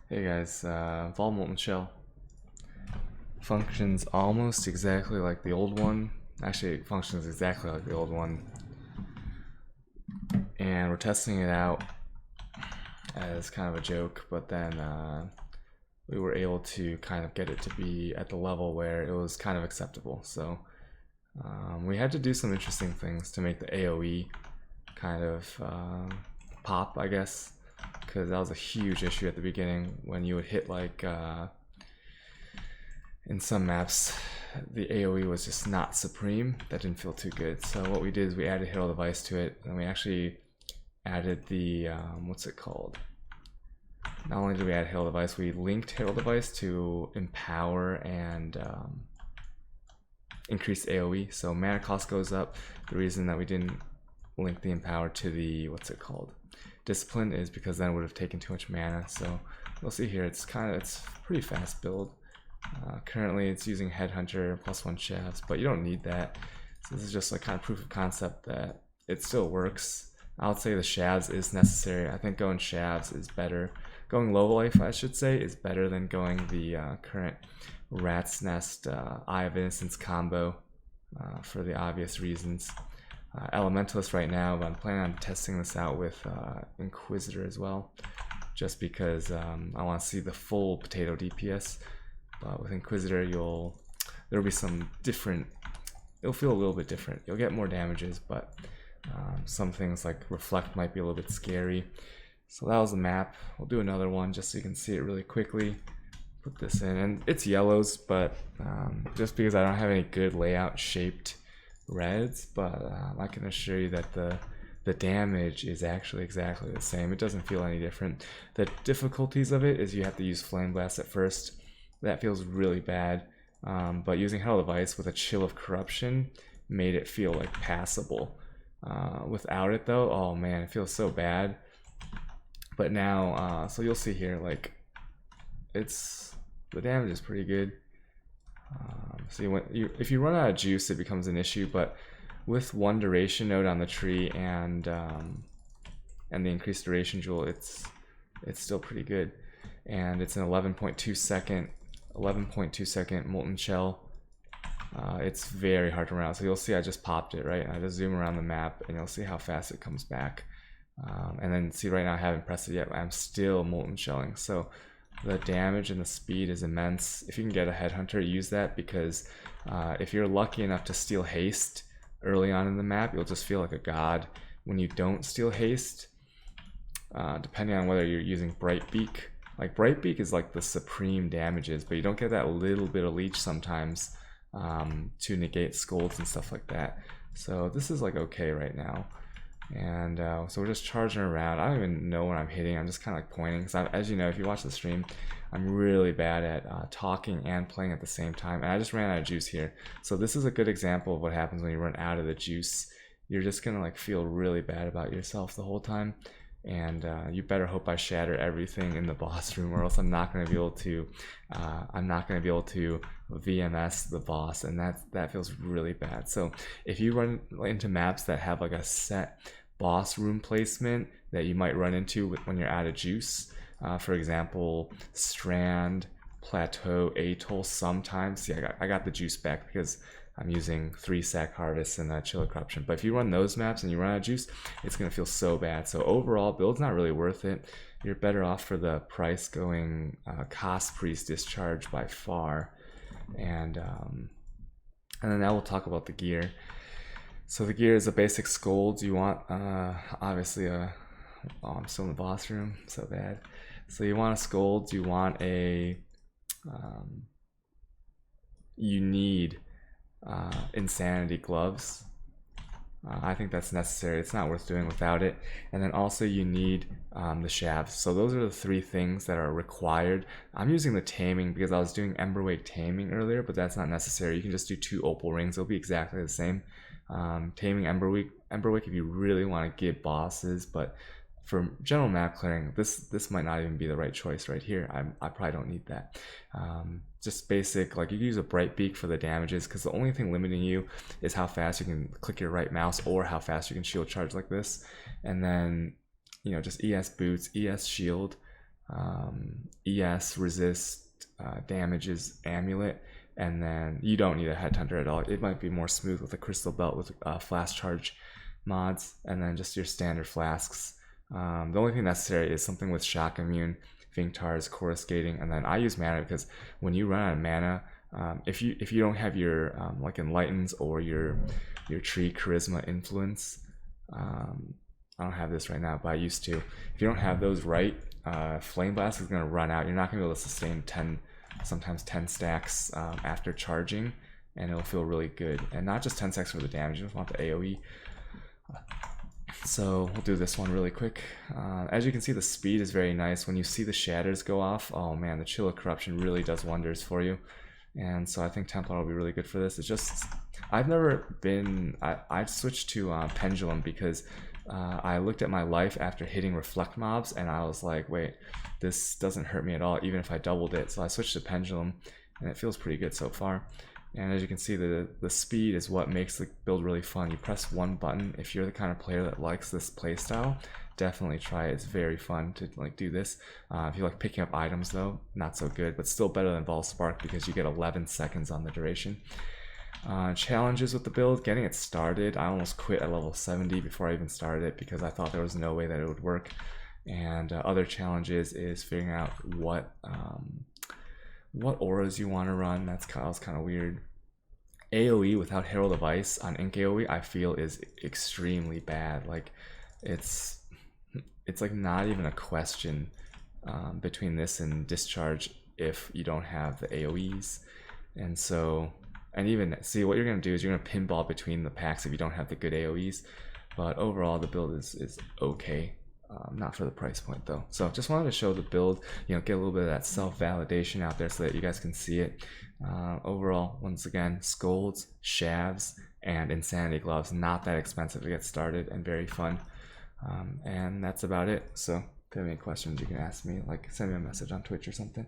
Hey guys, Vol Molten Shell functions almost exactly like the old one. Actually, it functions exactly like the old one. And we're testing it out as kind of a joke, but then we were able to kind of get it to be at the level where it was kind of acceptable. So we had to do some interesting things to make the AOE kind of pop, I guess, because that was a huge issue at the beginning when you would hit like in some maps the AOE was just not supreme. That didn't feel too good. So what we did is we added Herald Device to it, and we actually added the what's it called? Not only did we add Herald Device, we linked Herald Device to empower and increase AOE. So mana cost goes up. The reason that we didn't link the empower to the what's it called? Discipline is because then it would have taken too much mana. So we'll see here. It's pretty fast build. Currently it's using Headhunter +1 shafts, but you don't need that. So this is just like kind of proof of concept that it still works. I would say the shavs is necessary. I think going shavs is better. Going low life, I should say, is better than going the current Rat's Nest Eye of Innocence combo for the obvious reasons. Elementalist right now, but I'm planning on testing this out with Inquisitor as well, just because I want to see the full potato DPS. But with Inquisitor, there'll be some different. It'll feel a little bit different. You'll get more damages, but some things like Reflect might be a little bit scary. So that was the map. We'll do another one just so you can see it really quickly. Put this in, and it's yellows, but just because I don't have any good layout shaped reds, but I can assure you that the damage is actually exactly the same. It doesn't feel any different. The difficulties of it is you have to use Flame Blast at first. That feels really bad, but using Herald Device with a Chill of Corruption made it feel like passable. Without it though, oh man, it feels so bad. But now, so you'll see here, like the damage is pretty good. So if you run out of juice, it becomes an issue. But with one duration node on the tree and the increased duration jewel, it's still pretty good. And it's an 11.2 second molten shell. It's very hard to run out. So you'll see I just popped it, right? I just zoom around the map and you'll see how fast it comes back. And then see right now I haven't pressed it yet, but I'm still molten shelling. So the damage and the speed is immense. If you can get a Headhunter, use that, because if you're lucky enough to steal haste early on in the map, you'll just feel like a god. When you don't steal haste, depending on whether you're using Bright Beak, like Bright Beak is like the supreme damages, but you don't get that little bit of leech sometimes to negate scolds and stuff like that. So this is like okay right now. And so we're just charging around. I don't even know what I'm hitting. I'm just kind of like pointing, because as you know, if you watch the stream, I'm really bad at talking and playing at the same time, and I just ran out of juice here. So this is a good example of what happens when you run out of the juice. You're just gonna like feel really bad about yourself the whole time, and you better hope I shatter everything in the boss room, or else I'm not gonna be able to VMS the boss, and that feels really bad. So if you run into maps that have like a set boss room placement that you might run into when you're out of juice, for example, Strand, Plateau, Atoll, sometimes, see, I got the juice back because I'm using 3 sack harvests and Chill of Corruption. But if you run those maps and you run out of juice, it's gonna feel so bad. So overall, build's not really worth it. You're better off for the price going Cost Priest Discharge by far. And then now we'll talk about the gear. So the gear is a basic scold. You want obviously oh, I'm still in the boss room, so bad. So you want a scold, you want a you need Insanity gloves. I think that's necessary. It's not worth doing without it. And then also you need the shavs. So those are the 3 things that are required. I'm using the taming because I was doing Emberwake taming earlier, but that's not necessary. You can just do 2 opal rings. They'll be exactly the same. Taming Emberwake if you really want to get bosses, but for general map clearing, this might not even be the right choice right here. I probably don't need that. Just basic, like you can use a Bright Beak for the damages, because the only thing limiting you is how fast you can click your right mouse or how fast you can shield charge like this. And then, you know, just ES boots, ES shield, ES resist damages amulet, and then you don't need a headhunter at all. It might be more smooth with a crystal belt with flask charge mods, and then just your standard flasks. The only thing necessary is something with shock immune, Vinctars, coruscating, and then I use mana because when you run out of mana, if you don't have your like enlightens or your tree charisma influence, I don't have this right now, but I used to. If you don't have those right, Flame Blast is going to run out. You're not going to be able to sustain 10, sometimes 10 stacks after charging, and it'll feel really good. And not just 10 stacks for the damage, you just want the AOE. So we'll do this one really quick. As you can see, the speed is very nice. When you see the shatters go off, oh man, the Chill of Corruption really does wonders for you. And so I think Templar will be really good for this. It's just, I've never been, I've switched to Pendulum because I looked at my life after hitting reflect mobs and I was like, wait, this doesn't hurt me at all even if I doubled it. So I switched to Pendulum and it feels pretty good so far. And as you can see, the speed is what makes the build really fun. You press one button. If you're the kind of player that likes this playstyle, definitely try it. It's very fun to like do this. If you like picking up items though, not so good, but still better than Volspark because you get 11 seconds on the duration. Challenges with the build, getting it started. I almost quit at level 70 before I even started it because I thought there was no way that it would work. And other challenges is figuring out what auras you want to run. That was kind of weird. AOE without Herald of Ice on Ink AOE I feel is extremely bad. Like it's like not even a question between this and Discharge if you don't have the AOEs. And so, and even see what you're going to do is you're going to pinball between the packs if you don't have the good AOEs. But overall the build is okay. Not for the price point though. So just wanted to show the build, get a little bit of that self-validation out there so that you guys can see it. Overall, once again, Scolds, Shavs, and Insanity Gloves, not that expensive to get started and very fun. And that's about it. So if you have any questions, you can ask me, like send me a message on Twitch or something.